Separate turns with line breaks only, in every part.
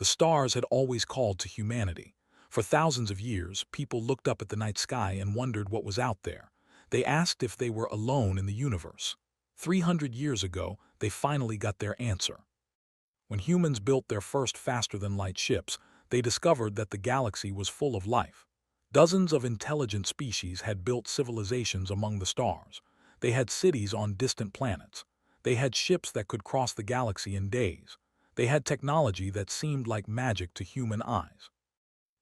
The stars had always called to humanity. For thousands of years, people looked up at the night sky and wondered what was out there. They asked if they were alone in the universe. 300 years ago, they finally got their answer. When humans built their first faster-than-light ships, they discovered that the galaxy was full of life. Dozens of intelligent species had built civilizations among the stars. They had cities on distant planets. They had ships that could cross the galaxy in days. They had technology that seemed like magic to human eyes.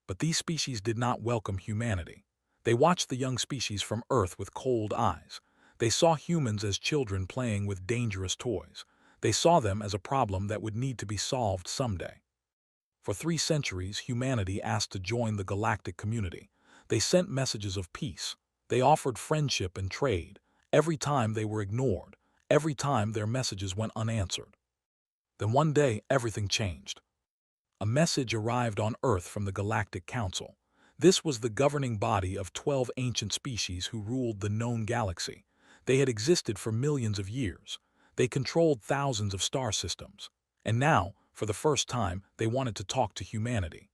But these species did not welcome humanity. They watched the young species from Earth with cold eyes. They saw humans as children playing with dangerous toys. They saw them as a problem that would need to be solved someday. For 3 centuries, humanity asked to join the galactic community. They sent messages of peace. They offered friendship and trade. Every time they were ignored. Every time their messages went unanswered. Then one day, everything changed. A message arrived on Earth from the Galactic Council. This was the governing body of 12 ancient species who ruled the known galaxy. They had existed for millions of years. They controlled thousands of star systems. And now, for the first time, they wanted to talk to humanity.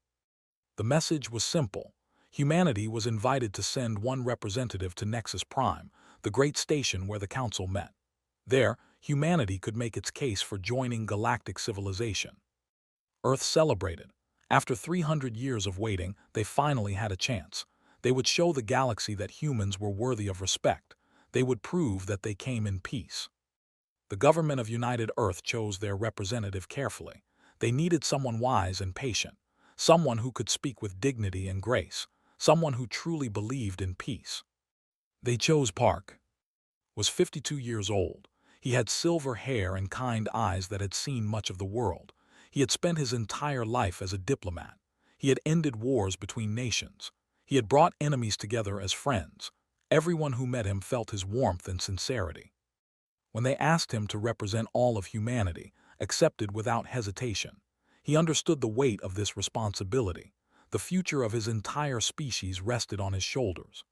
The message was simple. Humanity was invited to send one representative to Nexus Prime, the great station where the council met. There, humanity could make its case for joining galactic civilization. Earth celebrated. After 300 years of waiting, they finally had a chance. They would show the galaxy that humans were worthy of respect. They would prove that they came in peace. The government of United Earth chose their representative carefully. They needed someone wise and patient, someone who could speak with dignity and grace, someone who truly believed in peace. They chose Park. Was 52 years old. He had silver hair and kind eyes that had seen much of the world. He had spent his entire life as a diplomat. He had ended wars between nations. He had brought enemies together as friends. Everyone who met him felt his warmth and sincerity. When they asked him to represent all of humanity, accepted without hesitation. He understood the weight of this responsibility. The future of his entire species rested on his shoulders.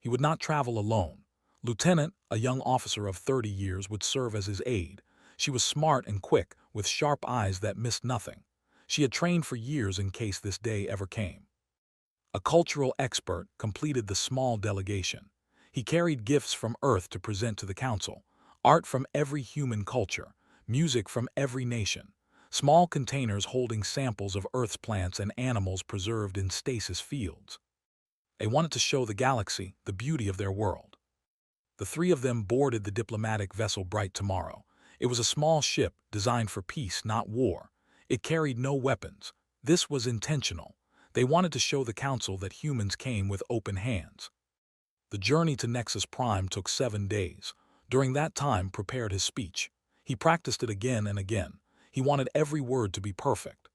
He would not travel alone. Lieutenant, a young officer of 30 years, would serve as his aide. She was smart and quick, with sharp eyes that missed nothing. She had trained for years in case this day ever came. A cultural expert completed the small delegation. He carried gifts from Earth to present to the council. Art from every human culture, music from every nation, small containers holding samples of Earth's plants and animals preserved in stasis fields. They wanted to show the galaxy the beauty of their world. The 3 of them boarded the diplomatic vessel Bright Tomorrow. It was a small ship designed for peace, not war. It carried no weapons. This was intentional. They wanted to show the council that humans came with open hands. The journey to Nexus Prime took 7 days. During that time, prepared his speech. He practiced it again and again. He wanted every word to be perfect.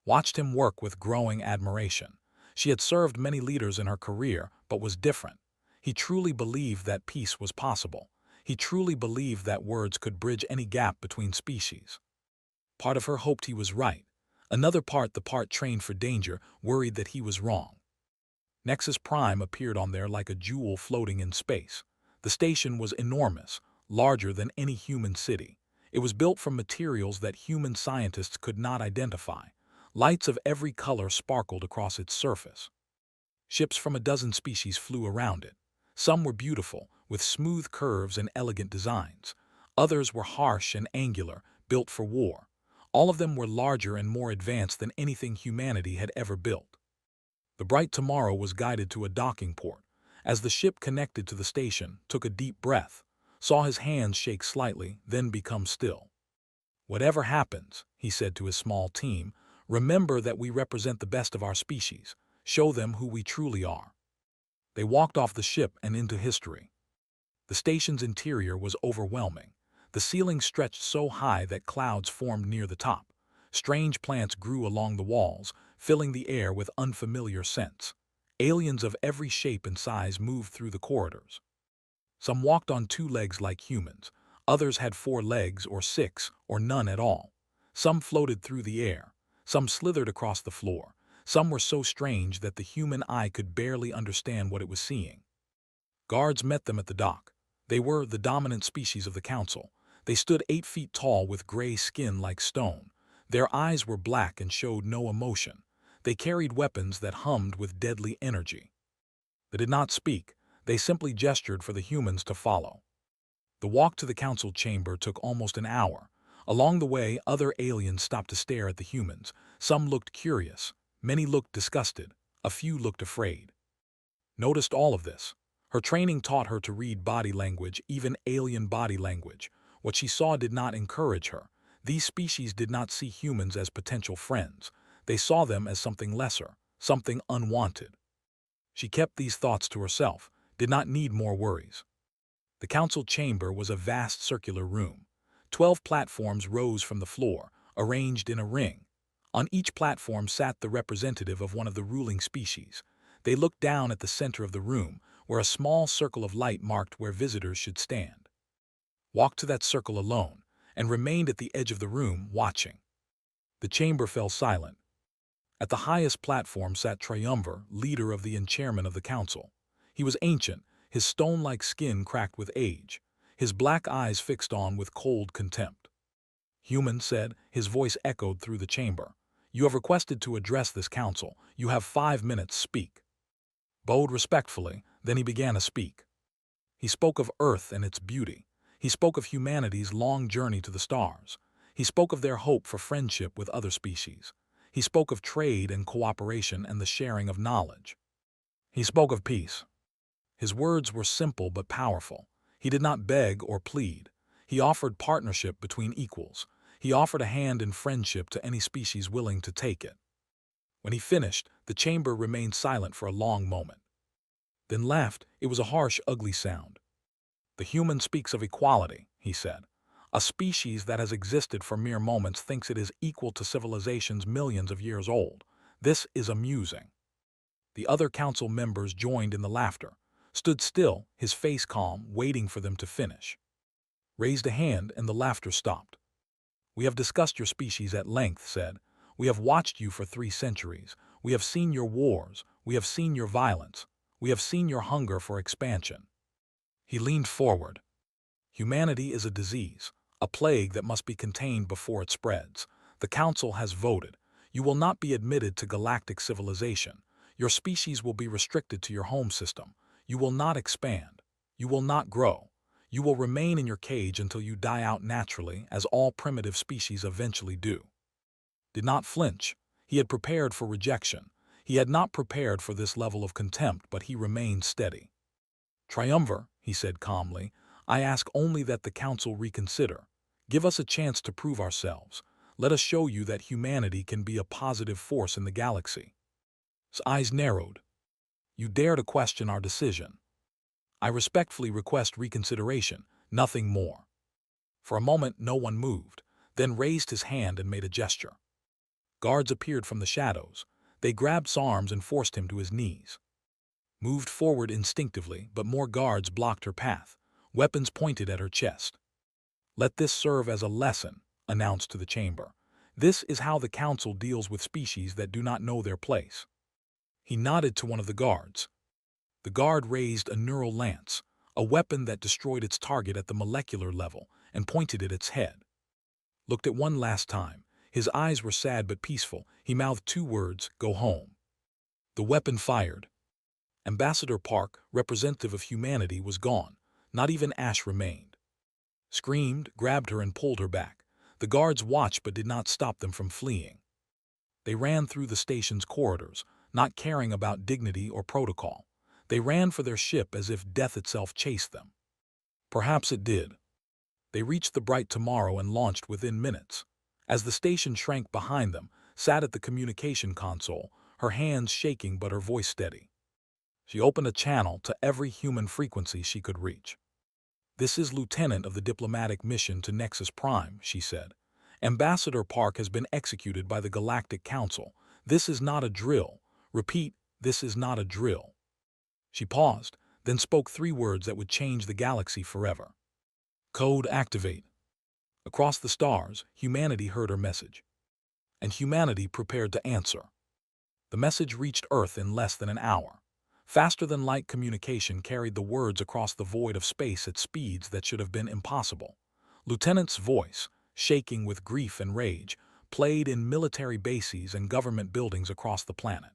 Watched him work with growing admiration. She had served many leaders in her career, but was different. He truly believed that peace was possible. He truly believed that words could bridge any gap between species. Part of her hoped he was right. Another part, the part trained for danger, worried that he was wrong. Nexus Prime appeared on there like a jewel floating in space. The station was enormous, larger than any human city. It was built from materials that human scientists could not identify. Lights of every color sparkled across its surface. Ships from a dozen species flew around it. Some were beautiful, with smooth curves and elegant designs. Others were harsh and angular, built for war. All of them were larger and more advanced than anything humanity had ever built. The Bright Tomorrow was guided to a docking port. As the ship connected to the station, took a deep breath, saw his hands shake slightly, then become still. "Whatever happens," he said to his small team, "remember that we represent the best of our species. Show them who we truly are." They walked off the ship and into history. The station's interior was overwhelming. The ceiling stretched so high that clouds formed near the top. Strange plants grew along the walls, filling the air with unfamiliar scents. Aliens of every shape and size moved through the corridors. Some walked on 2 legs like humans. Others had 4 legs or 6 or none at all. Some floated through the air. Some slithered across the floor. Some were so strange that the human eye could barely understand what it was seeing. Guards met them at the dock. They were the dominant species of the council. They stood 8 feet tall with gray skin like stone. Their eyes were black and showed no emotion. They carried weapons that hummed with deadly energy. They did not speak. They simply gestured for the humans to follow. The walk to the council chamber took almost an hour. Along the way, other aliens stopped to stare at the humans. Some looked curious. Many looked disgusted. A few looked afraid. Noticed all of this. Her training taught her to read body language, even alien body language. What she saw did not encourage her. These species did not see humans as potential friends. They saw them as something lesser, something unwanted. She kept these thoughts to herself, did not need more worries. The council chamber was a vast circular room. 12 platforms rose from the floor, arranged in a ring. On each platform sat the representative of one of the ruling species. They looked down at the center of the room, where a small circle of light marked where visitors should stand. Walked to that circle alone, and remained at the edge of the room, watching. The chamber fell silent. At the highest platform sat Triumvir, leader of the chairman of the council. He was ancient, his stone-like skin cracked with age, his black eyes fixed on with cold contempt. "Human," said, his voice echoed through the chamber. "You have requested to address this council. You have 5 minutes, speak." Bowed respectfully, then he began to speak. He spoke of Earth and its beauty. He spoke of humanity's long journey to the stars. He spoke of their hope for friendship with other species. He spoke of trade and cooperation and the sharing of knowledge. He spoke of peace. His words were simple but powerful. He did not beg or plead. He offered partnership between equals. He offered a hand in friendship to any species willing to take it. When he finished, the chamber remained silent for a long moment. Then laughed. It was a harsh, ugly sound. "The human speaks of equality," he said. "A species that has existed for mere moments thinks it is equal to civilizations millions of years old. This is amusing." The other council members joined in the laughter. Stood still, his face calm, waiting for them to finish. Raised a hand and the laughter stopped. "We have discussed your species at length," said. "We have watched you for 3 centuries. We have seen your wars. We have seen your violence. We have seen your hunger for expansion." He leaned forward. "Humanity is a disease, a plague that must be contained before it spreads. The council has voted. You will not be admitted to galactic civilization. Your species will be restricted to your home system. You will not expand. You will not grow. You will remain in your cage until you die out naturally, as all primitive species eventually do." Did not flinch. He had prepared for rejection. He had not prepared for this level of contempt, but he remained steady. "Triumvir," he said calmly, "I ask only that the council reconsider. Give us a chance to prove ourselves. Let us show you that humanity can be a positive force in the galaxy." His eyes narrowed. "You dare to question our decision. I respectfully request reconsideration, nothing more." For a moment no one moved, then raised his hand and made a gesture. Guards appeared from the shadows. They grabbed his arms and forced him to his knees. Moved forward instinctively, but more guards blocked her path. Weapons pointed at her chest. "Let this serve as a lesson," announced to the chamber. "This is how the council deals with species that do not know their place." He nodded to one of the guards. The guard raised a neural lance, a weapon that destroyed its target at the molecular level, and pointed at its head. Looked at one last time. His eyes were sad but peaceful. He mouthed 2 words, "Go home." The weapon fired. Ambassador Park, representative of humanity, was gone. Not even ash remained. Screamed, grabbed her and pulled her back. The guards watched but did not stop them from fleeing. They ran through the station's corridors, not caring about dignity or protocol. They ran for their ship as if death itself chased them. Perhaps it did. They reached the bright tomorrow and launched within minutes. As the station shrank behind them, sat at the communication console, her hands shaking but her voice steady. She opened a channel to every human frequency she could reach. "This is Lieutenant of the diplomatic mission to Nexus Prime," she said. "Ambassador Park has been executed by the Galactic Council. This is not a drill. Repeat, this is not a drill." She paused, then spoke 3 words that would change the galaxy forever. "Code activate." Across the stars, humanity heard her message. And humanity prepared to answer. The message reached Earth in less than an hour. Faster-than-light communication carried the words across the void of space at speeds that should have been impossible. Lieutenant's voice, shaking with grief and rage, played in military bases and government buildings across the planet.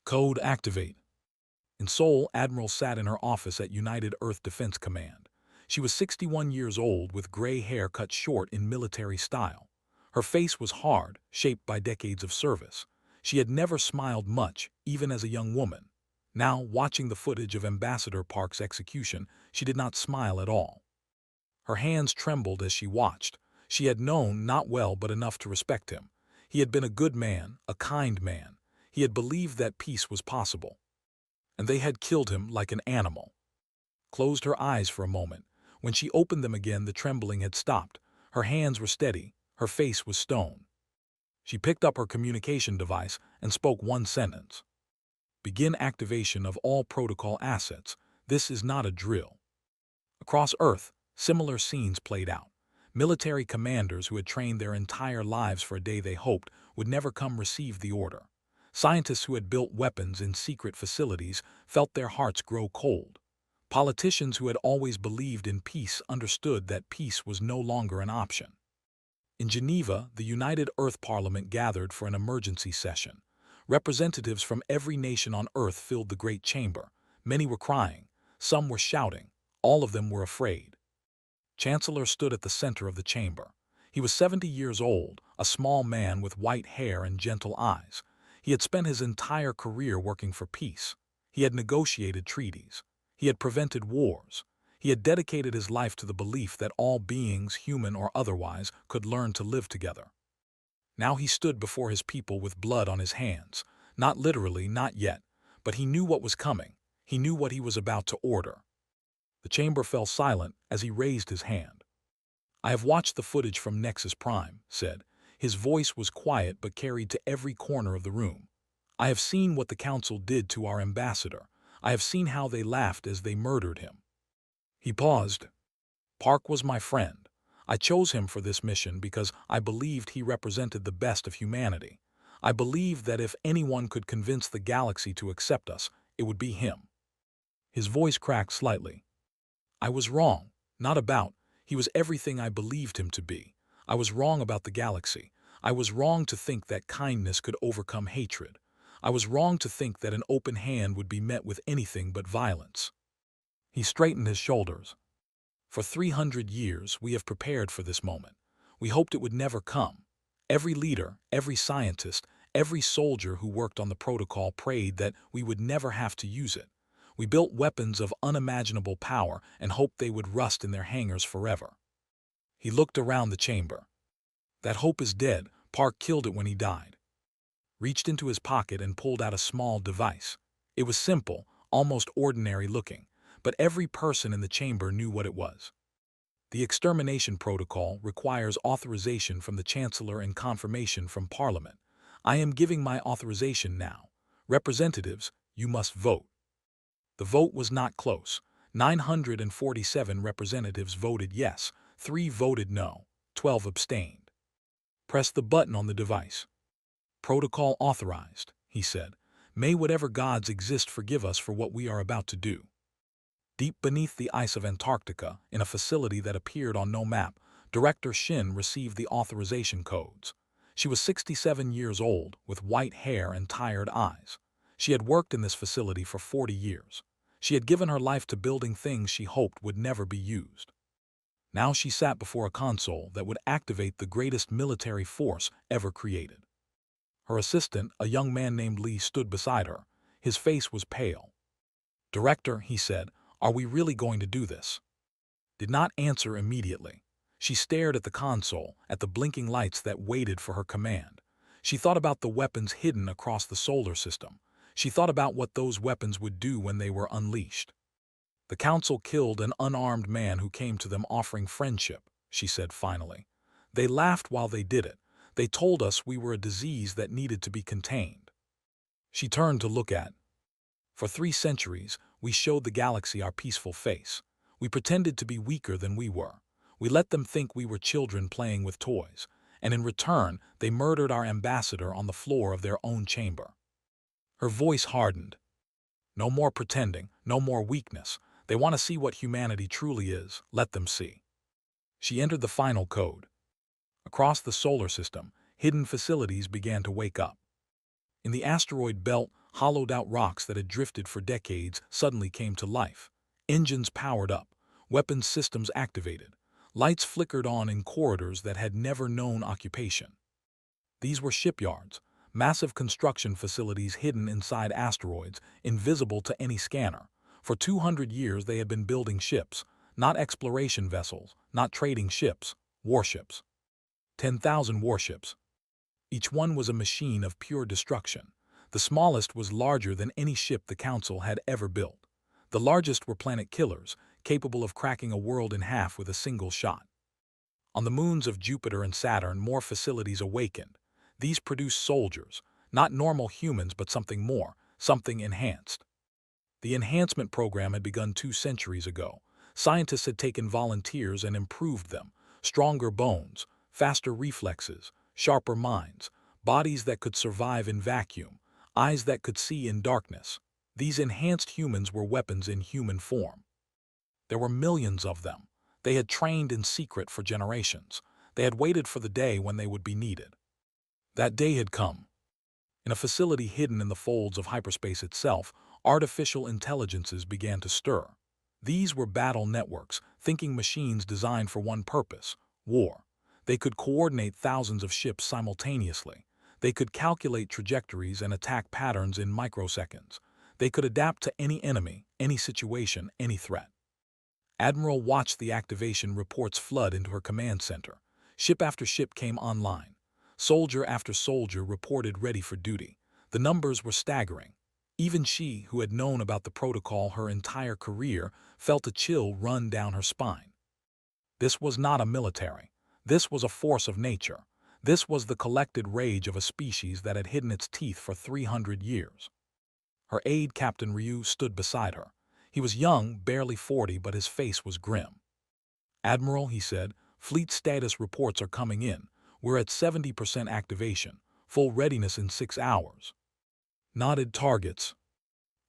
Code activate. In Seoul, Admiral sat in her office at United Earth Defense Command. She was 61 years old with gray hair cut short in military style. Her face was hard, shaped by decades of service. She had never smiled much, even as a young woman. Now, watching the footage of Ambassador Park's execution, she did not smile at all. Her hands trembled as she watched. She had known, not well but enough to respect him. He had been a good man, a kind man. He had believed that peace was possible. And they had killed him like an animal. Closed her eyes for a moment. When she opened them again, the trembling had stopped. Her hands were steady. Her face was stone. She picked up her communication device and spoke one sentence. Begin activation of all protocol assets. This is not a drill. Across Earth, similar scenes played out. Military commanders who had trained their entire lives for a day they hoped would never come received the order. Scientists who had built weapons in secret facilities felt their hearts grow cold. Politicians who had always believed in peace understood that peace was no longer an option. In Geneva, the United Earth Parliament gathered for an emergency session. Representatives from every nation on Earth filled the great chamber. Many were crying. Some were shouting. All of them were afraid. Chancellor stood at the center of the chamber. He was 70 years old, a small man with white hair and gentle eyes. He had spent his entire career working for peace. He had negotiated treaties. He had prevented wars. He had dedicated his life to the belief that all beings, human or otherwise, could learn to live together. Now he stood before his people with blood on his hands. Not literally, not yet, but he knew what was coming. He knew what he was about to order. The chamber fell silent as he raised his hand. I have watched the footage from Nexus Prime, said. His voice was quiet but carried to every corner of the room. I have seen what the council did to our ambassador. I have seen how they laughed as they murdered him. He paused. Park was my friend. I chose him for this mission because I believed he represented the best of humanity. I believed that if anyone could convince the galaxy to accept us, it would be him. His voice cracked slightly. I was wrong. Not about. He was everything I believed him to be. I was wrong about the galaxy. I was wrong to think that kindness could overcome hatred. I was wrong to think that an open hand would be met with anything but violence. He straightened his shoulders. For 300 years, we have prepared for this moment. We hoped it would never come. Every leader, every scientist, every soldier who worked on the protocol prayed that we would never have to use it. We built weapons of unimaginable power and hoped they would rust in their hangars forever. He looked around the chamber. That hope is dead. Park killed it when he died. Reached into his pocket and pulled out a small device. It was simple, almost ordinary looking, but every person in the chamber knew what it was. The Extermination Protocol requires authorization from the Chancellor and confirmation from Parliament. I am giving my authorization now. Representatives, you must vote. The vote was not close. 947 representatives voted yes, 3 voted no, 12 abstained. Press the button on the device. Protocol authorized, he said. May whatever gods exist forgive us for what we are about to do. Deep beneath the ice of Antarctica, in a facility that appeared on no map, Director Shin received the authorization codes. She was 67 years old, with white hair and tired eyes. She had worked in this facility for 40 years. She had given her life to building things she hoped would never be used. Now she sat before a console that would activate the greatest military force ever created. Her assistant, a young man named Lee, stood beside her. His face was pale. Director, he said, are we really going to do this? Did not answer immediately. She stared at the console, at the blinking lights that waited for her command. She thought about the weapons hidden across the solar system. She thought about what those weapons would do when they were unleashed. The council killed an unarmed man who came to them offering friendship, she said finally. They laughed while they did it. They told us we were a disease that needed to be contained. She turned to look at. For 3 centuries, we showed the galaxy our peaceful face. We pretended to be weaker than we were. We let them think we were children playing with toys. And in return, they murdered our ambassador on the floor of their own chamber. Her voice hardened. No more pretending, no more weakness. They want to see what humanity truly is. Let them see. She entered the final code. Across the solar system, hidden facilities began to wake up. In the asteroid belt, hollowed-out rocks that had drifted for decades suddenly came to life. Engines powered up, weapons systems activated, lights flickered on in corridors that had never known occupation. These were shipyards, massive construction facilities hidden inside asteroids, invisible to any scanner. For 200 years they had been building ships, not exploration vessels, not trading ships, warships. 10,000 warships. Each one was a machine of pure destruction. The smallest was larger than any ship the Council had ever built. The largest were planet killers, capable of cracking a world in half with a single shot. On the moons of Jupiter and Saturn, more facilities awakened. These produced soldiers, not normal humans but something more, something enhanced. The enhancement program had begun 2 centuries ago. Scientists had taken volunteers and improved them. Stronger bones, faster reflexes, sharper minds, bodies that could survive in vacuum, eyes that could see in darkness. These enhanced humans were weapons in human form. There were millions of them. They had trained in secret for generations. They had waited for the day when they would be needed. That day had come. In a facility hidden in the folds of hyperspace itself, artificial intelligences began to stir. These were battle networks, thinking machines designed for one purpose: war. They could coordinate thousands of ships simultaneously. They could calculate trajectories and attack patterns in microseconds. They could adapt to any enemy, any situation, any threat. Admiral watched the activation reports flood into her command center. Ship after ship came online. Soldier after soldier reported ready for duty. The numbers were staggering. Even she, who had known about the protocol her entire career, felt a chill run down her spine. This was not a military. This was a force of nature. This was the collected rage of a species that had hidden its teeth for 300 years. Her aide, Captain Ryu, stood beside her. He was young, barely 40, but his face was grim. "Admiral," he said, "fleet status reports are coming in. We're at 70% activation, full readiness in 6 hours. Nodded targets.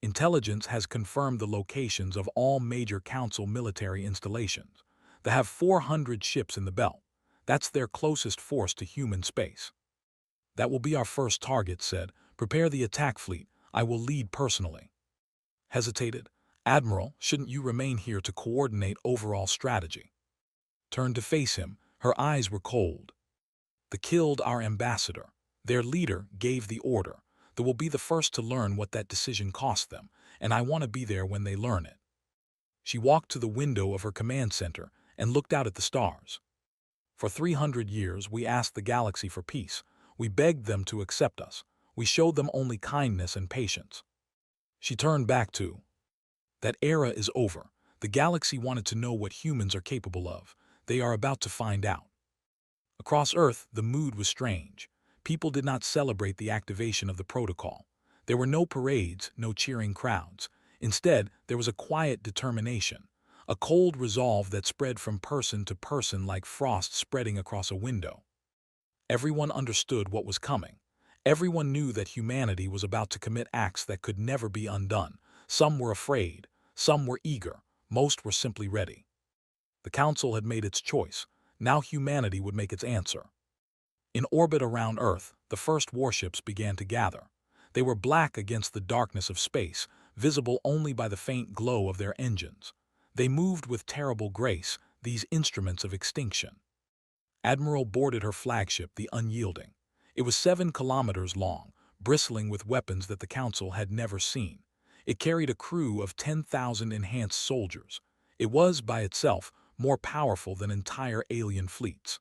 Intelligence has confirmed the locations of all major Council military installations. They have 400 ships in the belt. That's their closest force to human space." "That will be our first target," said. "Prepare the attack fleet. I will lead personally." Hesitated. "Admiral, shouldn't you remain here to coordinate overall strategy?" Turned to face him. Her eyes were cold. "They killed our ambassador. Their leader gave the order. They will be the first to learn what that decision cost them, and I want to be there when they learn it." She walked to the window of her command center and looked out at the stars. "For 300 years we asked the galaxy for peace. We begged them to accept us. We showed them only kindness and patience." She turned back to, "That era is over. The galaxy wanted to know what humans are capable of. They are about to find out." Across Earth, the mood was strange. People did not celebrate the activation of the protocol. There were no parades, no cheering crowds. Instead, there was a quiet determination, a cold resolve that spread from person to person like frost spreading across a window. Everyone understood what was coming. Everyone knew that humanity was about to commit acts that could never be undone. Some were afraid, some were eager, most were simply ready. The Council had made its choice. Now humanity would make its answer. In orbit around Earth, the first warships began to gather. They were black against the darkness of space, visible only by the faint glow of their engines. They moved with terrible grace, these instruments of extinction. Admiral boarded her flagship, the Unyielding. It was 7 kilometers long, bristling with weapons that the Council had never seen. It carried a crew of 10,000 enhanced soldiers. It was, by itself, more powerful than entire alien fleets.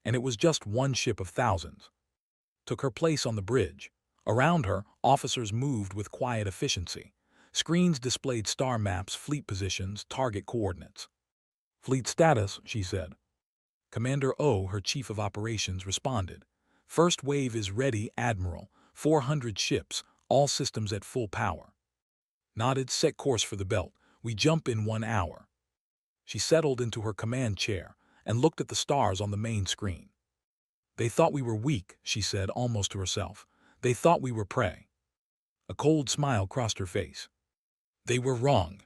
And it was just one ship of thousands. Took her place on the bridge. Around her, officers moved with quiet efficiency. Screens displayed star maps, fleet positions, target coordinates. "Fleet status," she said. Commander O, her chief of operations, responded. "First wave is ready, Admiral. 400 ships, all systems at full power." Nodded. "Set course for the belt. We jump in 1 hour." She settled into her command chair and looked at the stars on the main screen. "They thought we were weak," she said, almost to herself. "They thought we were prey." A cold smile crossed her face. "They were wrong."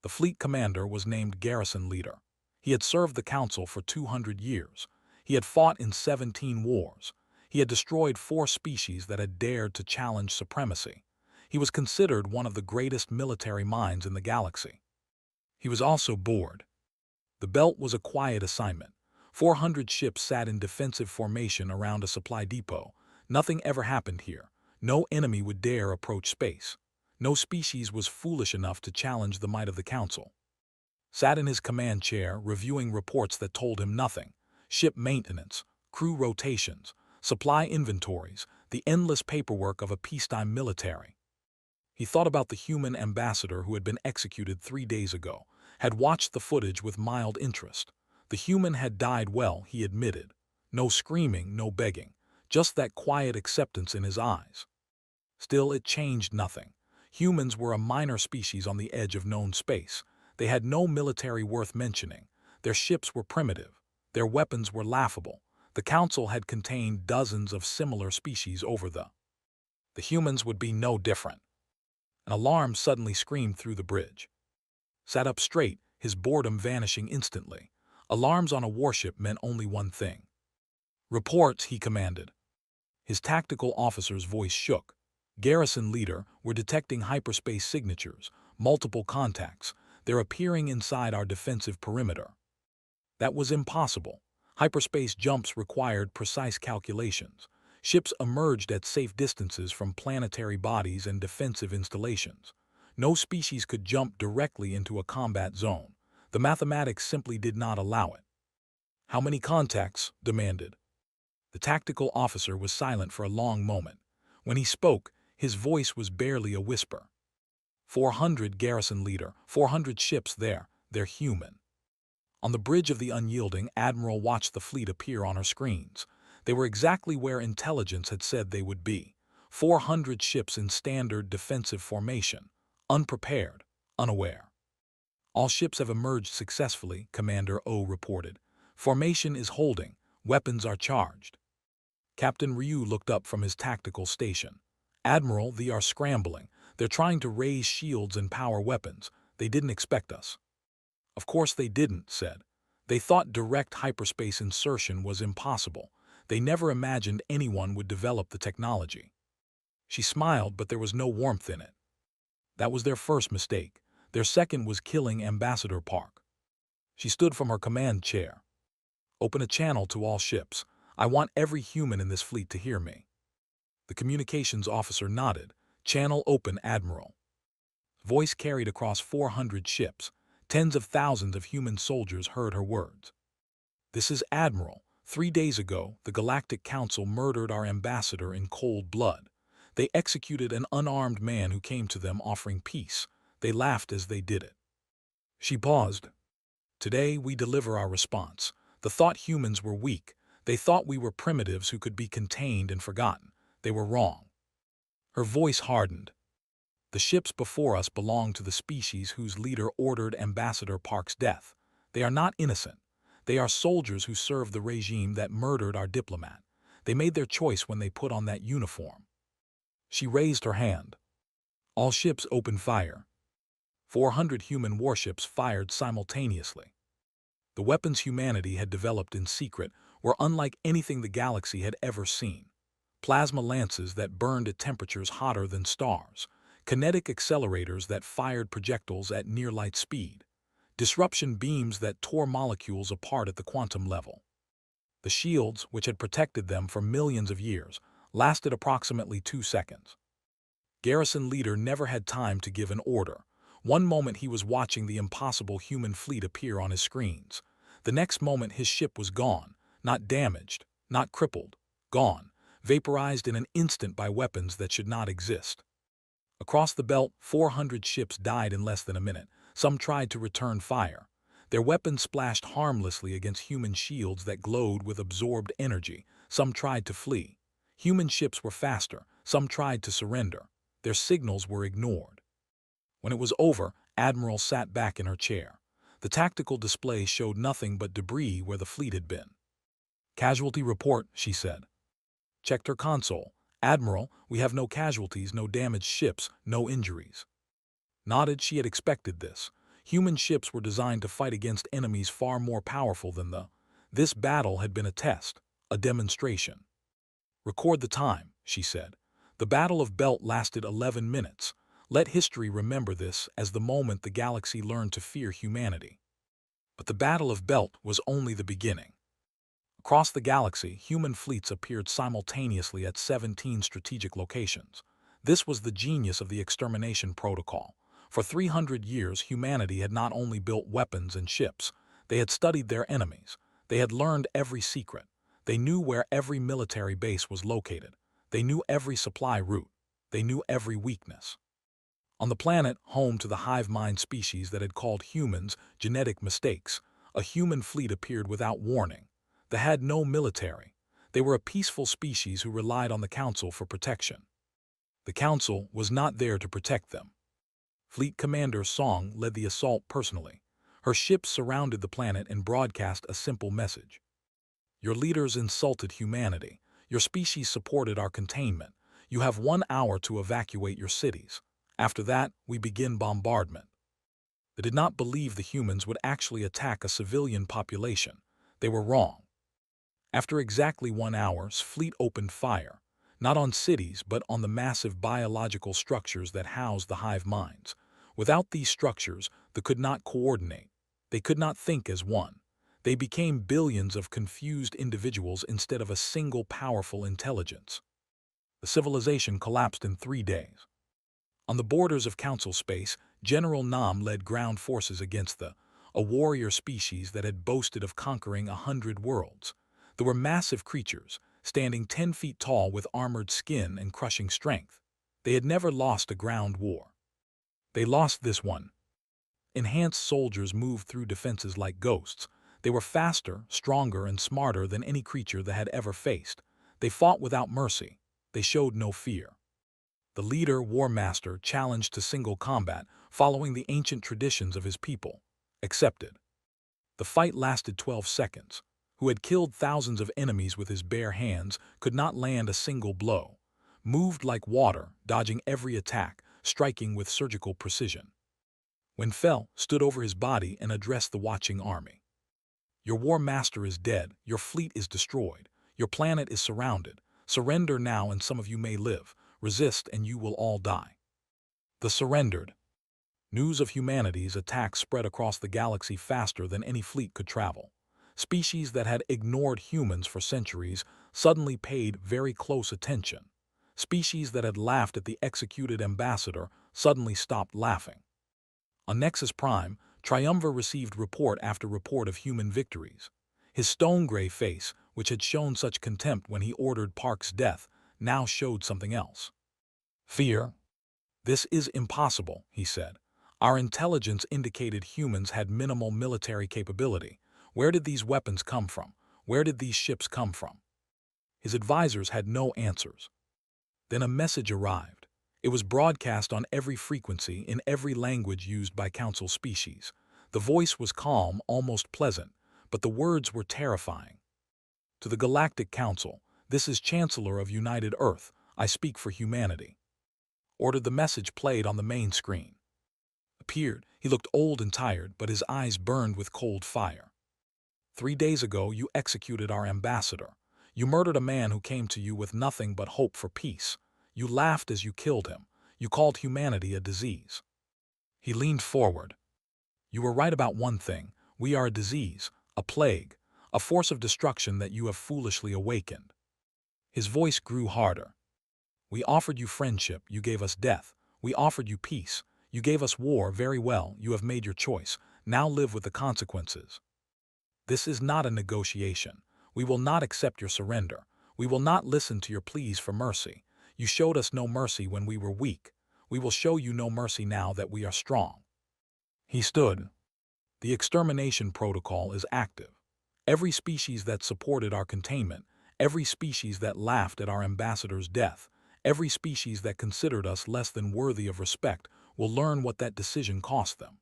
The fleet commander was named Garrison Leader. He had served the Council for 200 years. He had fought in 17 wars. He had destroyed 4 species that had dared to challenge supremacy. He was considered one of the greatest military minds in the galaxy. He was also bored. The belt was a quiet assignment. 400 ships sat in defensive formation around a supply depot. Nothing ever happened here. No enemy would dare approach space. No species was foolish enough to challenge the might of the Council. Sat in his command chair, reviewing reports that told him nothing. Ship maintenance, crew rotations, supply inventories, the endless paperwork of a peacetime military. He thought about the human ambassador who had been executed 3 days ago, had watched the footage with mild interest. The human had died well, he admitted. No screaming, no begging, just that quiet acceptance in his eyes. Still, it changed nothing. Humans were a minor species on the edge of known space. They had no military worth mentioning. Their ships were primitive. Their weapons were laughable. The Council had contained dozens of similar species over the humans would be no different. An alarm suddenly screamed through the bridge. Sat up straight, his boredom vanishing instantly. Alarms on a warship meant only one thing. "Reports," he commanded. His tactical officer's voice shook. "Garrison leader, we're detecting hyperspace signatures, multiple contacts. They're appearing inside our defensive perimeter." That was impossible. Hyperspace jumps required precise calculations. Ships emerged at safe distances from planetary bodies and defensive installations. No species could jump directly into a combat zone. The mathematics simply did not allow it. "How many contacts?" demanded. The tactical officer was silent for a long moment. When he spoke, his voice was barely a whisper. 400, garrison leader. 400 ships there. They're human." On the bridge of the Unyielding, Admiral watched the fleet appear on her screens. They were exactly where intelligence had said they would be. 400 ships in standard defensive formation. Unprepared, unaware. "All ships have emerged successfully," Commander O reported. "Formation is holding. Weapons are charged." Captain Ryu looked up from his tactical station. "Admiral, they are scrambling. They're trying to raise shields and power weapons. They didn't expect us." "Of course they didn't," said. "They thought direct hyperspace insertion was impossible. They never imagined anyone would develop the technology." She smiled, but there was no warmth in it. That was their first mistake. Their second was killing Ambassador Park. She stood from her command chair. "Open a channel to all ships. I want every human in this fleet to hear me." The communications officer nodded. "Channel open, Admiral." Voice carried across 400 ships. Tens of thousands of human soldiers heard her words. "This is Admiral. 3 days ago, the Galactic Council murdered our ambassador in cold blood. They executed an unarmed man who came to them offering peace. They laughed as they did it." She paused. "Today, we deliver our response. They thought humans were weak. They thought we were primitives who could be contained and forgotten. They were wrong." Her voice hardened. "The ships before us belong to the species whose leader ordered Ambassador Park's death. They are not innocent. They are soldiers who served the regime that murdered our diplomat. They made their choice when they put on that uniform." She raised her hand. All ships opened fire. 400 human warships fired simultaneously. The weapons humanity had developed in secret were unlike anything the galaxy had ever seen. Plasma lances that burned at temperatures hotter than stars. Kinetic accelerators that fired projectiles at near-light speed. Disruption beams that tore molecules apart at the quantum level. The shields, which had protected them for millions of years, lasted approximately 2 seconds. Garrison leader never had time to give an order. One moment he was watching the impossible human fleet appear on his screens. The next moment his ship was gone, not damaged, not crippled, gone, vaporized in an instant by weapons that should not exist. Across the belt, 400 ships died in less than a minute. Some tried to return fire. Their weapons splashed harmlessly against human shields that glowed with absorbed energy. Some tried to flee. Human ships were faster. Some tried to surrender. Their signals were ignored. When it was over, Admiral sat back in her chair. The tactical display showed nothing but debris where the fleet had been. "Casualty report," she said. Checked her console. "Admiral, we have no casualties, no damaged ships, no injuries." Nodded. She had expected this. Human ships were designed to fight against enemies far more powerful than the. This battle had been a test, a demonstration. Record the time, she said. The Battle of Belt lasted 11 minutes. Let history remember this as the moment the galaxy learned to fear humanity. But the Battle of Belt was only the beginning. Across the galaxy, human fleets appeared simultaneously at 17 strategic locations. This was the genius of the Extermination Protocol. For 300 years, humanity had not only built weapons and ships, they had studied their enemies. They had learned every secret. They knew where every military base was located. They knew every supply route. They knew every weakness. On the planet, home to the hive mind species that had called humans genetic mistakes, a human fleet appeared without warning. They had no military. They were a peaceful species who relied on the Council for protection. The Council was not there to protect them. Fleet Commander Song led the assault personally. Her ships surrounded the planet and broadcast a simple message. Your leaders insulted humanity. Your species supported our containment. You have 1 hour to evacuate your cities. After that, we begin bombardment. They did not believe the humans would actually attack a civilian population. They were wrong. After exactly 1 hour, fleet opened fire, not on cities but on the massive biological structures that housed the hive minds. Without these structures, they could not coordinate. They could not think as one. They became billions of confused individuals instead of a single powerful intelligence. The civilization collapsed in 3 days. On the borders of Council space, General Nam led ground forces against a warrior species that had boasted of conquering 100 worlds. There were massive creatures, standing 10 feet tall with armored skin and crushing strength. They had never lost a ground war. They lost this one. Enhanced soldiers moved through defenses like ghosts. They were faster, stronger, and smarter than any creature they had ever faced. They fought without mercy. They showed no fear. The leader, War Master, challenged to single combat, following the ancient traditions of his people. Accepted. The fight lasted 12 seconds. Who had killed thousands of enemies with his bare hands, could not land a single blow. Moved like water, dodging every attack, striking with surgical precision. When fell, stood over his body and addressed the watching army. Your War Master is dead. Your fleet is destroyed. Your planet is surrounded. Surrender now and some of you may live. Resist and you will all die. The surrendered. News of humanity's attack spread across the galaxy faster than any fleet could travel. Species that had ignored humans for centuries suddenly paid very close attention. Species that had laughed at the executed ambassador suddenly stopped laughing. On Nexus Prime, Triumvir received report after report of human victories. His stone-gray face, which had shown such contempt when he ordered Park's death, now showed something else. Fear. This is impossible, he said. Our intelligence indicated humans had minimal military capability. Where did these weapons come from? Where did these ships come from? His advisors had no answers. Then a message arrived. It was broadcast on every frequency in every language used by Council species. The voice was calm, almost pleasant, but the words were terrifying. To the Galactic Council, this is Chancellor of United Earth. I speak for humanity. Ordered the message played on the main screen. Appeared. He looked old and tired, but his eyes burned with cold fire. 3 days ago, you executed our ambassador. You murdered a man who came to you with nothing but hope for peace. You laughed as you killed him. You called humanity a disease. He leaned forward. You were right about one thing. We are a disease, a plague, a force of destruction that you have foolishly awakened. His voice grew harder. We offered you friendship, you gave us death. We offered you peace. You gave us war. Very well, you have made your choice. Now live with the consequences. This is not a negotiation. We will not accept your surrender. We will not listen to your pleas for mercy. You showed us no mercy when we were weak. We will show you no mercy now that we are strong. He stood. The Extermination Protocol is active. Every species that supported our containment, every species that laughed at our ambassador's death, every species that considered us less than worthy of respect will learn what that decision cost them.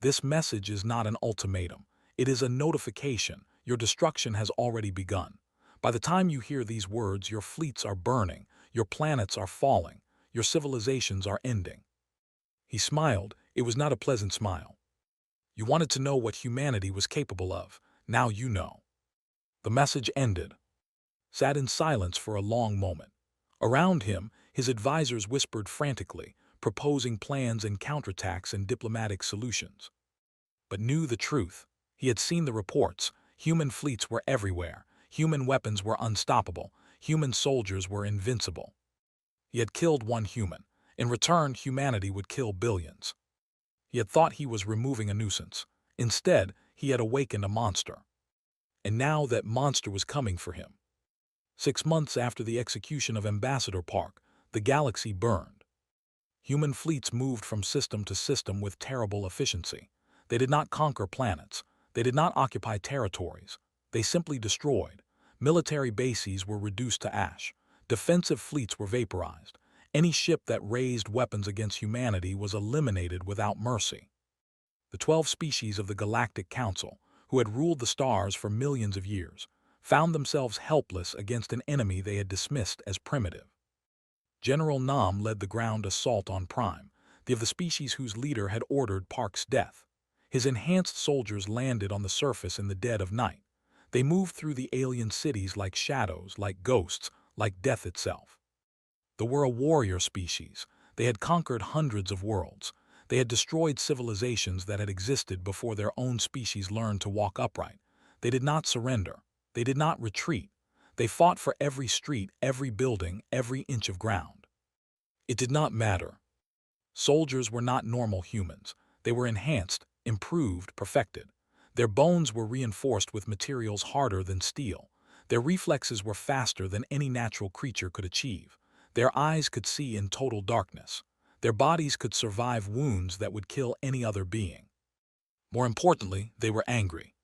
This message is not an ultimatum. It is a notification. Your destruction has already begun. By the time you hear these words, your fleets are burning, your planets are falling, your civilizations are ending. He smiled. It was not a pleasant smile. You wanted to know what humanity was capable of. Now you know. The message ended. sat in silence for a long moment. Around him, his advisors whispered frantically, proposing plans and counterattacks and diplomatic solutions. But knew the truth. He had seen the reports. Human fleets were everywhere. Human weapons were unstoppable. Human soldiers were invincible. He had killed one human. In return, humanity would kill billions. He had thought he was removing a nuisance. Instead, he had awakened a monster. And now that monster was coming for him. 6 months after the execution of Ambassador Park, the galaxy burned. Human fleets moved from system to system with terrible efficiency. They did not conquer planets. They did not occupy territories. They simply destroyed. Military bases were reduced to ash. Defensive fleets were vaporized. Any ship that raised weapons against humanity was eliminated without mercy. The 12 species of the Galactic Council, who had ruled the stars for millions of years, found themselves helpless against an enemy they had dismissed as primitive. General Nam led the ground assault on Prime, the of the species whose leader had ordered Park's death. His enhanced soldiers landed on the surface in the dead of night. They moved through the alien cities like shadows, like ghosts, like death itself. They were a warrior species. They had conquered hundreds of worlds. They had destroyed civilizations that had existed before their own species learned to walk upright. They did not surrender. They did not retreat. They fought for every street, every building, every inch of ground. It did not matter. Soldiers were not normal humans. They were enhanced, improved, perfected. Their bones were reinforced with materials harder than steel. Their reflexes were faster than any natural creature could achieve. Their eyes could see in total darkness. Their bodies could survive wounds that would kill any other being. More importantly, they were angry.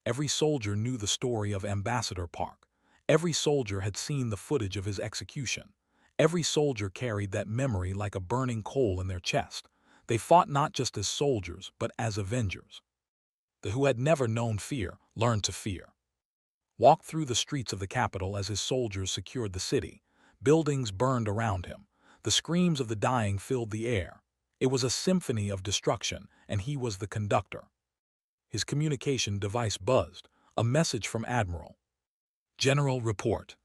Every soldier knew the story of Ambassador Park. Every soldier had seen the footage of his execution. Every soldier carried that memory like a burning coal in their chest. They fought not just as soldiers, but as avengers. The who had never known fear learned to fear. Walked through the streets of the capital as his soldiers secured the city. Buildings burned around him. The screams of the dying filled the air. It was a symphony of destruction, and he was the conductor. His communication device buzzed. A message from Admiral. General report.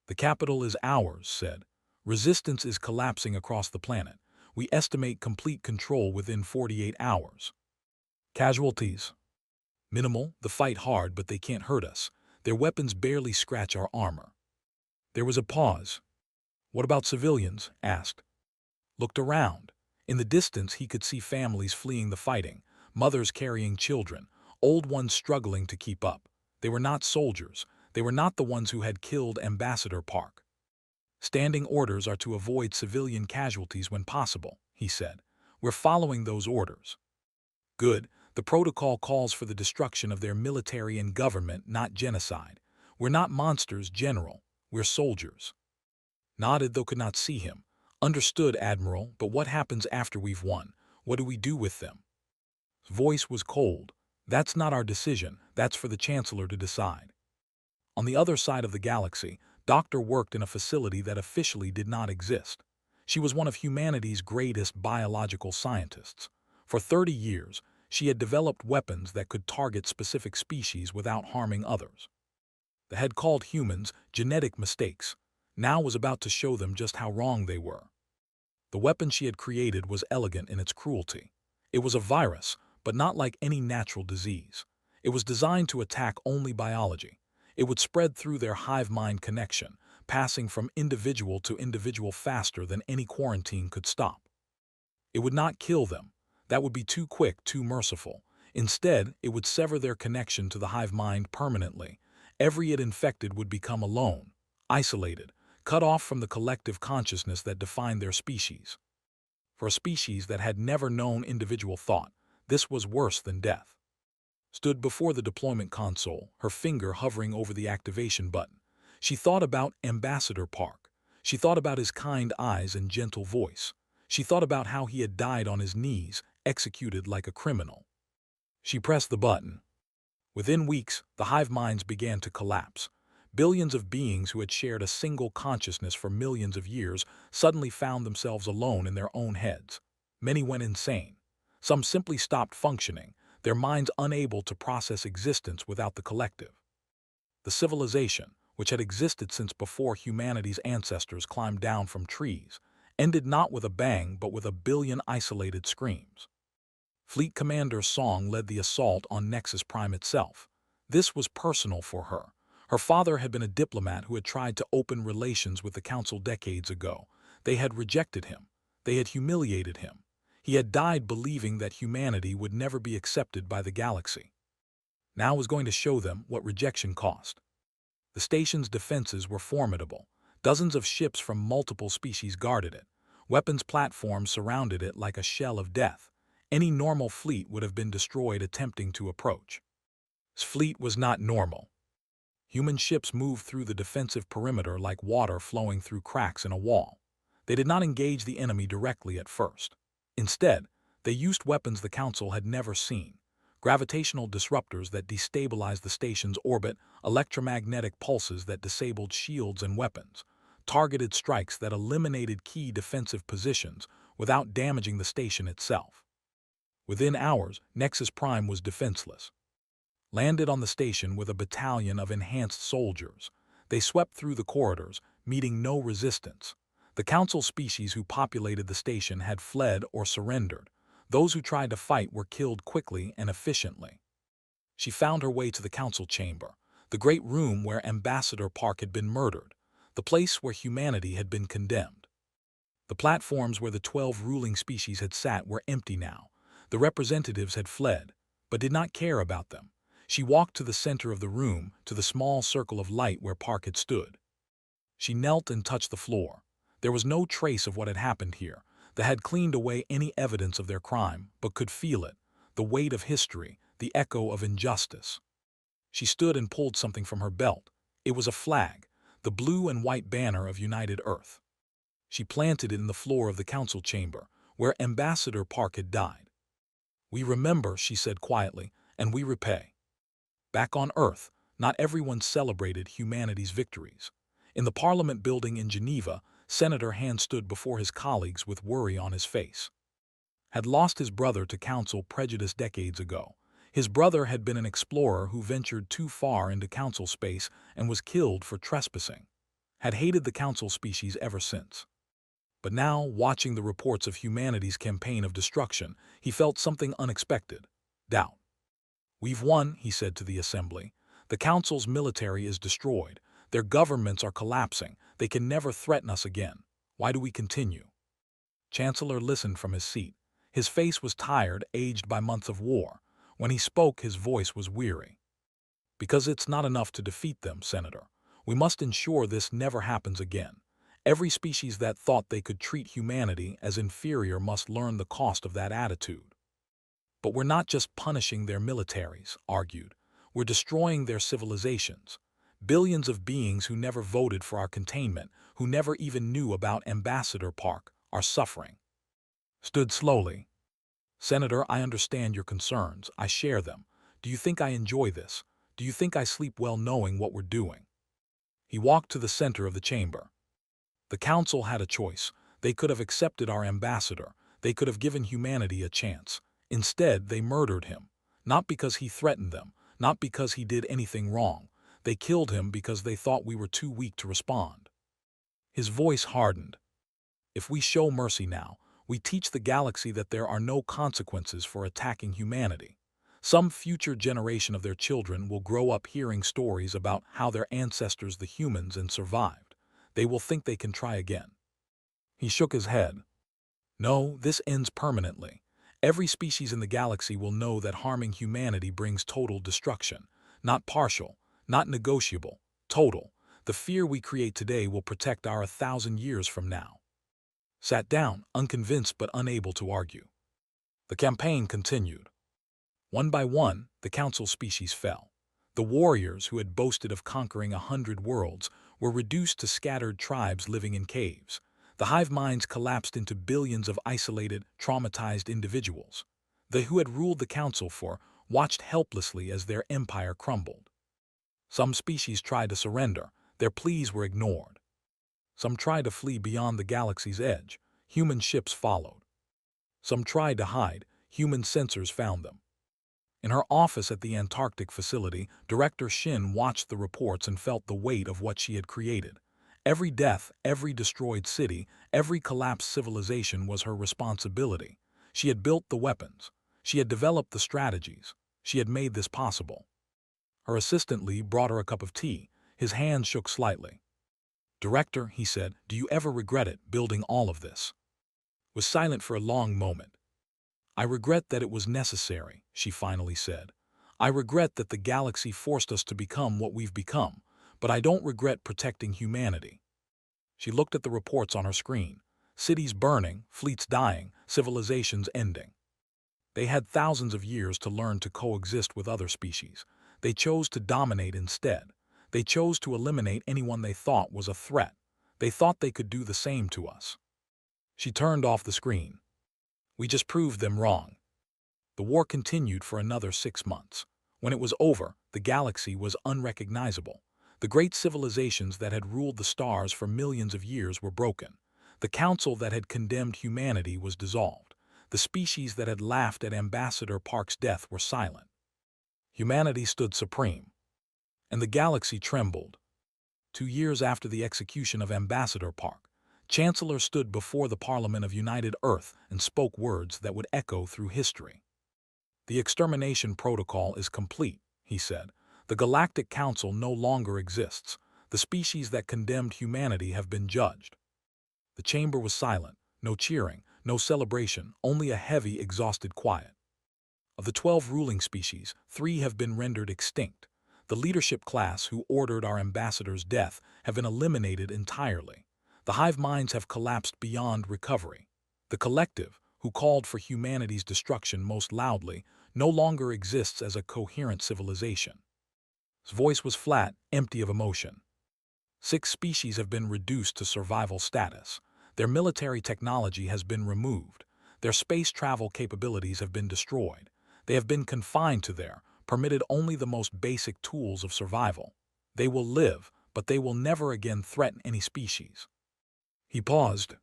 The capital is ours, said. Resistance is collapsing across the planet. We estimate complete control within 48 hours. Casualties. Minimal, the fight hard, but they can't hurt us. Their weapons barely scratch our armor. There was a pause. What about civilians? Asked. Looked around. In the distance he could see families fleeing the fighting, mothers carrying children, old ones struggling to keep up. They were not soldiers. They were not the ones who had killed Ambassador Park. Standing orders are to avoid civilian casualties when possible, he said. We're following those orders. Good. The protocol calls for the destruction of their military and government, not genocide. We're not monsters, General. We're soldiers. Nodded, though could not see him. Understood, Admiral, but what happens after we've won? What do we do with them? His voice was cold. That's not our decision. That's for the Chancellor to decide. On the other side of the galaxy, Doctor worked in a facility that officially did not exist. She was one of humanity's greatest biological scientists. For 30 years, she had developed weapons that could target specific species without harming others. The had called humans genetic mistakes. Now was about to show them just how wrong they were. The weapon she had created was elegant in its cruelty. It was a virus, but not like any natural disease. It was designed to attack only biology. It would spread through their hive-mind connection, passing from individual to individual faster than any quarantine could stop. It would not kill them. That would be too quick, too merciful. Instead, it would sever their connection to the hive mind permanently. Every it infected would become alone, isolated, cut off from the collective consciousness that defined their species. For a species that had never known individual thought, this was worse than death. Stood before the deployment console, her finger hovering over the activation button. She thought about Ambassador Park. She thought about his kind eyes and gentle voice. She thought about how he had died on his knees, executed like a criminal. She pressed the button. Within weeks, the hive minds began to collapse. Billions of beings who had shared a single consciousness for millions of years suddenly found themselves alone in their own heads. Many went insane. Some simply stopped functioning, their minds unable to process existence without the collective. The civilization, which had existed since before humanity's ancestors climbed down from trees, ended not with a bang but with a billion isolated screams. Fleet Commander Song led the assault on Nexus Prime itself. This was personal for her. Her father had been a diplomat who had tried to open relations with the Council decades ago. They had rejected him. They had humiliated him. He had died believing that humanity would never be accepted by the galaxy. Now was going to show them what rejection cost. The station's defenses were formidable. Dozens of ships from multiple species guarded it. Weapons platforms surrounded it like a shell of death. Any normal fleet would have been destroyed attempting to approach. This fleet was not normal. Human ships moved through the defensive perimeter like water flowing through cracks in a wall. They did not engage the enemy directly at first. Instead, they used weapons the Council had never seen. Gravitational disruptors that destabilized the station's orbit, electromagnetic pulses that disabled shields and weapons, targeted strikes that eliminated key defensive positions without damaging the station itself. Within hours, Nexus Prime was defenseless. Landed on the station with a battalion of enhanced soldiers, they swept through the corridors, meeting no resistance. The Council species who populated the station had fled or surrendered. Those who tried to fight were killed quickly and efficiently. She found her way to the Council chamber, the great room where Ambassador Park had been murdered, the place where humanity had been condemned. The platforms where the 12 ruling species had sat were empty now. The representatives had fled, but did not care about them. She walked to the center of the room, to the small circle of light where Park had stood. She knelt and touched the floor. There was no trace of what had happened here. They had cleaned away any evidence of their crime, but could feel it, the weight of history, the echo of injustice. She stood and pulled something from her belt. It was a flag, the blue and white banner of United Earth. She planted it in the floor of the Council chamber, where Ambassador Park had died. "We remember," she said quietly, "and we repay." Back on Earth, not everyone celebrated humanity's victories. In the Parliament building in Geneva, Senator Hand stood before his colleagues with worry on his face. Had lost his brother to Council prejudice decades ago. His brother had been an explorer who ventured too far into Council space and was killed for trespassing. Had hated the Council species ever since. But now, watching the reports of humanity's campaign of destruction, he felt something unexpected: doubt. "We've won," he said to the assembly. "The Council's military is destroyed. Their governments are collapsing. They can never threaten us again. Why do we continue?" Chancellor listened from his seat. His face was tired, aged by months of war. When he spoke, his voice was weary. "Because it's not enough to defeat them, Senator. We must ensure this never happens again. Every species that thought they could treat humanity as inferior must learn the cost of that attitude." "But we're not just punishing their militaries," argued. "We're destroying their civilizations. Billions of beings who never voted for our containment, who never even knew about Ambassador Park, are suffering." Stood slowly. "Senator, I understand your concerns. I share them. Do you think I enjoy this? Do you think I sleep well knowing what we're doing?" He walked to the center of the chamber. The Council had a choice. They could have accepted our ambassador. They could have given humanity a chance. Instead, they murdered him. Not because he threatened them, not because he did anything wrong. They killed him because they thought we were too weak to respond. His voice hardened. "If we show mercy now, we teach the galaxy that there are no consequences for attacking humanity. Some future generation of their children will grow up hearing stories about how their ancestors, the humans, and survived. They will think they can try again." He shook his head. "No, this ends permanently. Every species in the galaxy will know that harming humanity brings total destruction. Not partial, not negotiable, total. The fear we create today will protect our 1,000 years from now." Sat down, unconvinced but unable to argue. The campaign continued. One by one, the Council species fell. The warriors who had boasted of conquering 100 worlds were reduced to scattered tribes living in caves. The hive minds collapsed into billions of isolated, traumatized individuals. They who had ruled the Council watched helplessly as their empire crumbled. Some species tried to surrender. Their pleas were ignored. Some tried to flee beyond the galaxy's edge. Human ships followed. Some tried to hide. Human sensors found them. In her office at the Antarctic facility, Director Shin watched the reports and felt the weight of what she had created. Every death, every destroyed city, every collapsed civilization was her responsibility. She had built the weapons. She had developed the strategies. She had made this possible. Her assistant Lee brought her a cup of tea. His hand shook slightly. "Director," he said, "do you ever regret it, building all of this?" Was silent for a long moment. "I regret that it was necessary," she finally said. "I regret that the galaxy forced us to become what we've become, but I don't regret protecting humanity." She looked at the reports on her screen. Cities burning, fleets dying, civilizations ending. They had thousands of years to learn to coexist with other species. They chose to dominate instead. They chose to eliminate anyone they thought was a threat. They thought they could do the same to us. She turned off the screen. "We just proved them wrong." The war continued for another 6 months. When it was over, the galaxy was unrecognizable. The great civilizations that had ruled the stars for millions of years were broken. The council that had condemned humanity was dissolved. The species that had laughed at Ambassador Park's death were silent. Humanity stood supreme. And the galaxy trembled. 2 years after the execution of Ambassador Park, Chancellor stood before the Parliament of United Earth and spoke words that would echo through history. "The extermination protocol is complete," he said. "The Galactic Council no longer exists. The species that condemned humanity have been judged." The chamber was silent. No cheering, no celebration, only a heavy, exhausted quiet. Of the 12 ruling species, 3 have been rendered extinct. The leadership class who ordered our ambassador's death have been eliminated entirely. The hive minds have collapsed beyond recovery. The collective, who called for humanity's destruction most loudly, no longer exists as a coherent civilization. His voice was flat, empty of emotion. 6 species have been reduced to survival status. Their military technology has been removed. Their space travel capabilities have been destroyed. They have been confined to their, permitted only the most basic tools of survival. They will live, but they will never again threaten any species. He paused.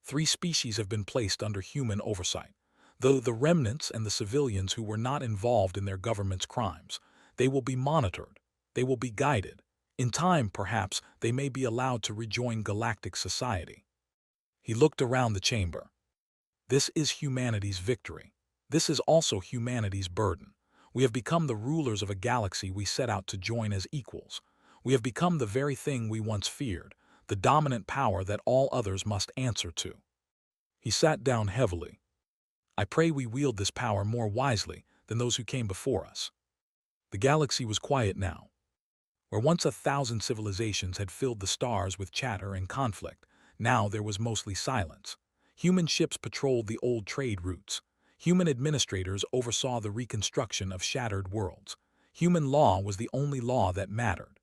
3 species have been placed under human oversight. Though the remnants and the civilians who were not involved in their government's crimes, they will be monitored. They will be guided. In time, perhaps, they may be allowed to rejoin galactic society. He looked around the chamber. This is humanity's victory. This is also humanity's burden. We have become the rulers of a galaxy we set out to join as equals. We have become the very thing we once feared, the dominant power that all others must answer to. He sat down heavily. "I pray we wield this power more wisely than those who came before us." The galaxy was quiet now. Where once 1,000 civilizations had filled the stars with chatter and conflict, now there was mostly silence. Human ships patrolled the old trade routes. Human administrators oversaw the reconstruction of shattered worlds. Human law was the only law that mattered.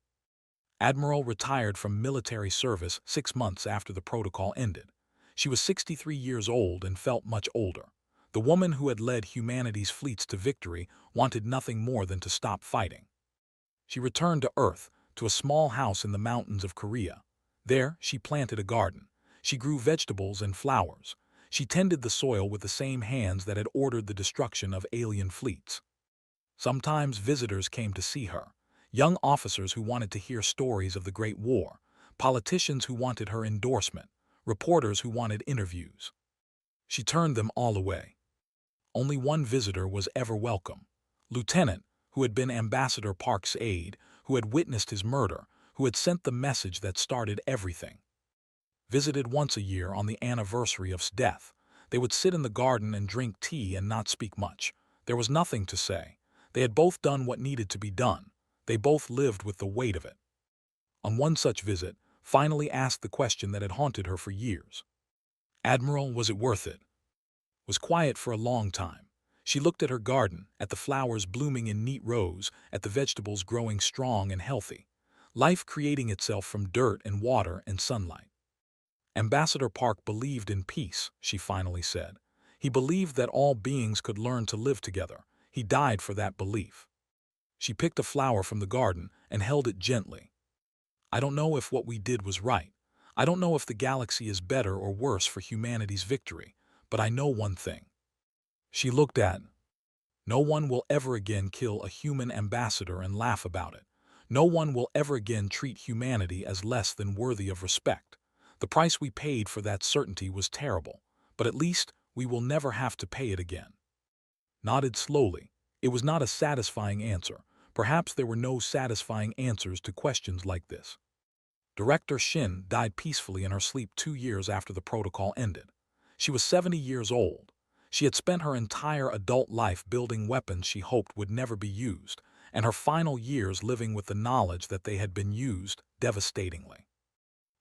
Admiral retired from military service 6 months after the protocol ended. She was 63 years old and felt much older. The woman who had led humanity's fleets to victory wanted nothing more than to stop fighting. She returned to Earth, to a small house in the mountains of Korea. There, she planted a garden. She grew vegetables and flowers. She tended the soil with the same hands that had ordered the destruction of alien fleets. Sometimes visitors came to see her. Young officers who wanted to hear stories of the Great War, politicians who wanted her endorsement, reporters who wanted interviews. She turned them all away. Only one visitor was ever welcome. Lieutenant, who had been Ambassador Park's aide, who had witnessed his murder, who had sent the message that started everything. Visited once a year on the anniversary of his death. They would sit in the garden and drink tea and not speak much. There was nothing to say. They had both done what needed to be done. They both lived with the weight of it. On one such visit, finally asked the question that had haunted her for years. "Admiral, was it worth it?" Was quiet for a long time. She looked at her garden, at the flowers blooming in neat rows, at the vegetables growing strong and healthy. Life creating itself from dirt and water and sunlight. Ambassador Park believed in peace, she finally said. He believed that all beings could learn to live together. He died for that belief. She picked a flower from the garden and held it gently. "I don't know if what we did was right. I don't know if the galaxy is better or worse for humanity's victory, but I know one thing." She looked at No one will ever again kill a human ambassador and laugh about it. No one will ever again treat humanity as less than worthy of respect. The price we paid for that certainty was terrible, but at least we will never have to pay it again. Nodded slowly. It was not a satisfying answer. Perhaps there were no satisfying answers to questions like this. Director Shin died peacefully in her sleep 2 years after the protocol ended. She was 70 years old. She had spent her entire adult life building weapons she hoped would never be used, and her final years living with the knowledge that they had been used devastatingly.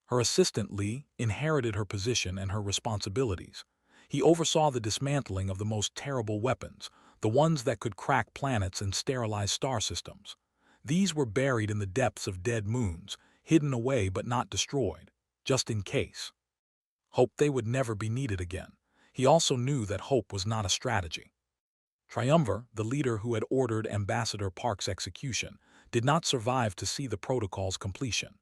Her assistant Lee inherited her position and her responsibilities. He oversaw the dismantling of the most terrible weapons, the ones that could crack planets and sterilize star systems. These were buried in the depths of dead moons, hidden away but not destroyed, just in case. Hoped they would never be needed again. He also knew that hope was not a strategy. Triumvir, the leader who had ordered Ambassador Park's execution, did not survive to see the protocol's completion.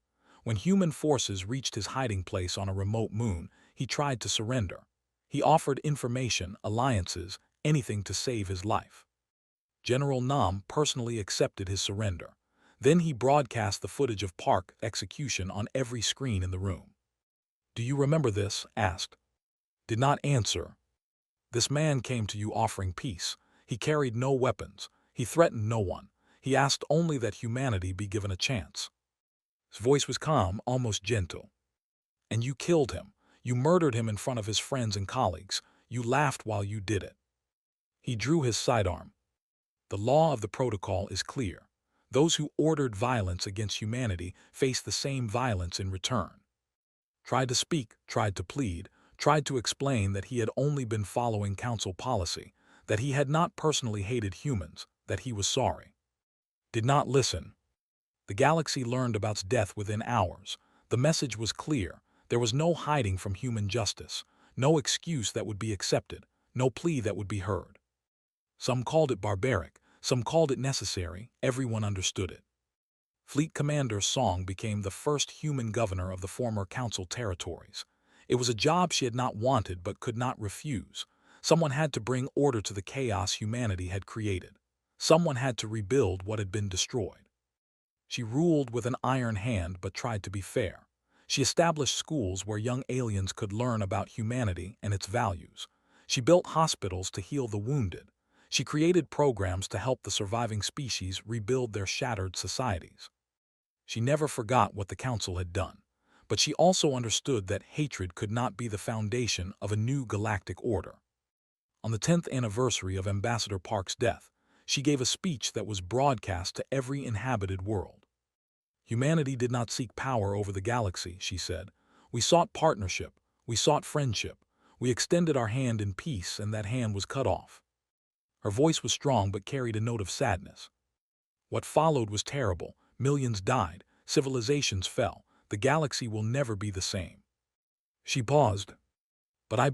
When human forces reached his hiding place on a remote moon, he tried to surrender. He offered information, alliances, anything to save his life. General Nam personally accepted his surrender. Then he broadcast the footage of Park's execution on every screen in the room. "Do you remember this?" asked. Did not answer. "This man came to you offering peace. He carried no weapons. He threatened no one. He asked only that humanity be given a chance." His voice was calm, almost gentle. "And you killed him. You murdered him in front of his friends and colleagues. You laughed while you did it." He drew his sidearm. "The law of the protocol is clear. Those who ordered violence against humanity face the same violence in return." Tried to speak, tried to plead, tried to explain that he had only been following council policy, that he had not personally hated humans, that he was sorry. Did not listen. The galaxy learned about its death within hours. The message was clear. There was no hiding from human justice, no excuse that would be accepted, no plea that would be heard. Some called it barbaric, some called it necessary, everyone understood it. Fleet Commander Song became the first human governor of the former council territories. It was a job she had not wanted but could not refuse. Someone had to bring order to the chaos humanity had created. Someone had to rebuild what had been destroyed. She ruled with an iron hand but tried to be fair. She established schools where young aliens could learn about humanity and its values. She built hospitals to heal the wounded. She created programs to help the surviving species rebuild their shattered societies. She never forgot what the council had done, but she also understood that hatred could not be the foundation of a new galactic order. On the 10th anniversary of Ambassador Park's death, she gave a speech that was broadcast to every inhabited world. "Humanity did not seek power over the galaxy," she said. "We sought partnership. We sought friendship. We extended our hand in peace, and that hand was cut off." Her voice was strong but carried a note of sadness. "What followed was terrible. Millions died. Civilizations fell. The galaxy will never be the same." She paused. "But I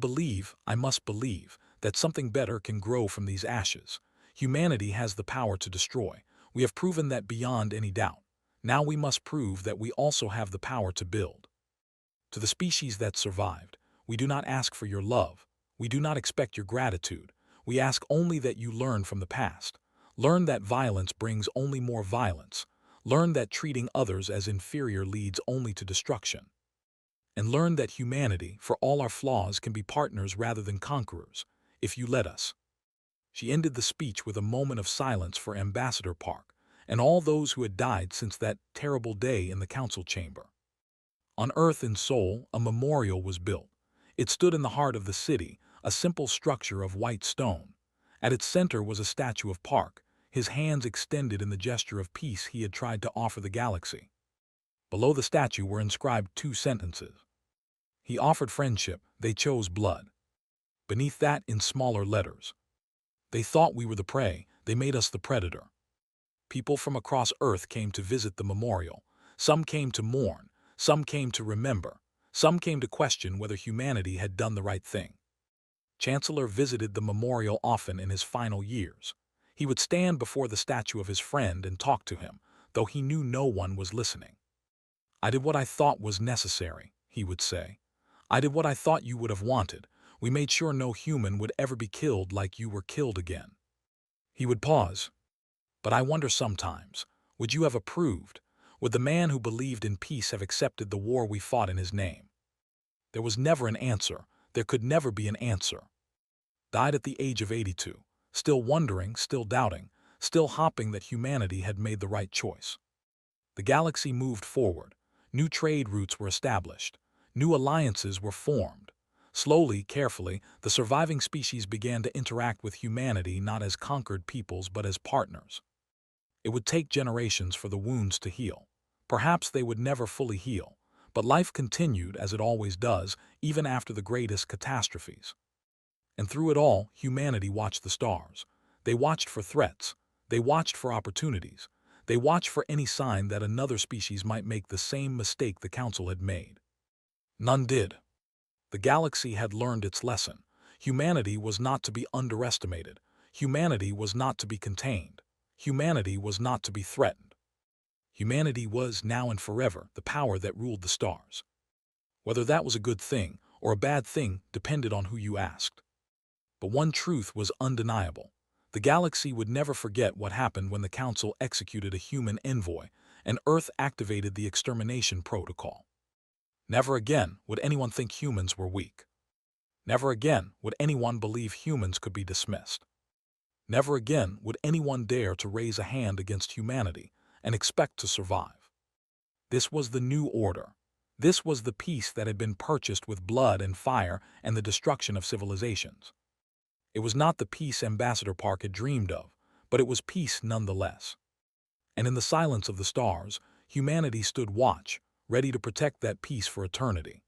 must believe, that something better can grow from these ashes. Humanity has the power to destroy. We have proven that beyond any doubt. Now we must prove that we also have the power to build. To the species that survived, we do not ask for your love. We do not expect your gratitude. We ask only that you learn from the past. Learn that violence brings only more violence. Learn that treating others as inferior leads only to destruction. And learn that humanity, for all our flaws, can be partners rather than conquerors, if you let us." She ended the speech with a moment of silence for Ambassador Park and all those who had died since that terrible day in the council chamber. On Earth in Seoul, a memorial was built. It stood in the heart of the city, a simple structure of white stone. At its center was a statue of Park, his hands extended in the gesture of peace he had tried to offer the galaxy. Below the statue were inscribed 2 sentences. "He offered friendship, they chose blood." Beneath that, in smaller letters, "They thought we were the prey, they made us the predator." People from across Earth came to visit the memorial. Some came to mourn, some came to remember, some came to question whether humanity had done the right thing. Chancellor visited the memorial often in his final years. He would stand before the statue of his friend and talk to him, though he knew no one was listening. "I did what I thought was necessary," he would say. "I did what I thought you would have wanted. We made sure no human would ever be killed like you were killed again." He would pause. But I wonder sometimes, would you have approved? Would the man who believed in peace have accepted the war we fought in his name? There was never an answer. There could never be an answer. Died at the age of 82, still wondering, still doubting, still hoping that humanity had made the right choice. The galaxy moved forward. New trade routes were established. New alliances were formed. Slowly, carefully, the surviving species began to interact with humanity not as conquered peoples but as partners. It would take generations for the wounds to heal. Perhaps they would never fully heal, but life continued as it always does, even after the greatest catastrophes. And through it all, humanity watched the stars. They watched for threats. They watched for opportunities. They watched for any sign that another species might make the same mistake the Council had made. None did. The galaxy had learned its lesson. Humanity was not to be underestimated. Humanity was not to be contained. Humanity was not to be threatened. Humanity was, now and forever, the power that ruled the stars. Whether that was a good thing or a bad thing depended on who you asked. But one truth was undeniable. The galaxy would never forget what happened when the Council executed a human envoy and Earth activated the Extermination protocol. Never again would anyone think humans were weak. Never again would anyone believe humans could be dismissed. Never again would anyone dare to raise a hand against humanity and expect to survive. This was the new order. This was the peace that had been purchased with blood and fire and the destruction of civilizations. It was not the peace Ambassador Park had dreamed of, but it was peace nonetheless. And in the silence of the stars, humanity stood watch, ready to protect that peace for eternity.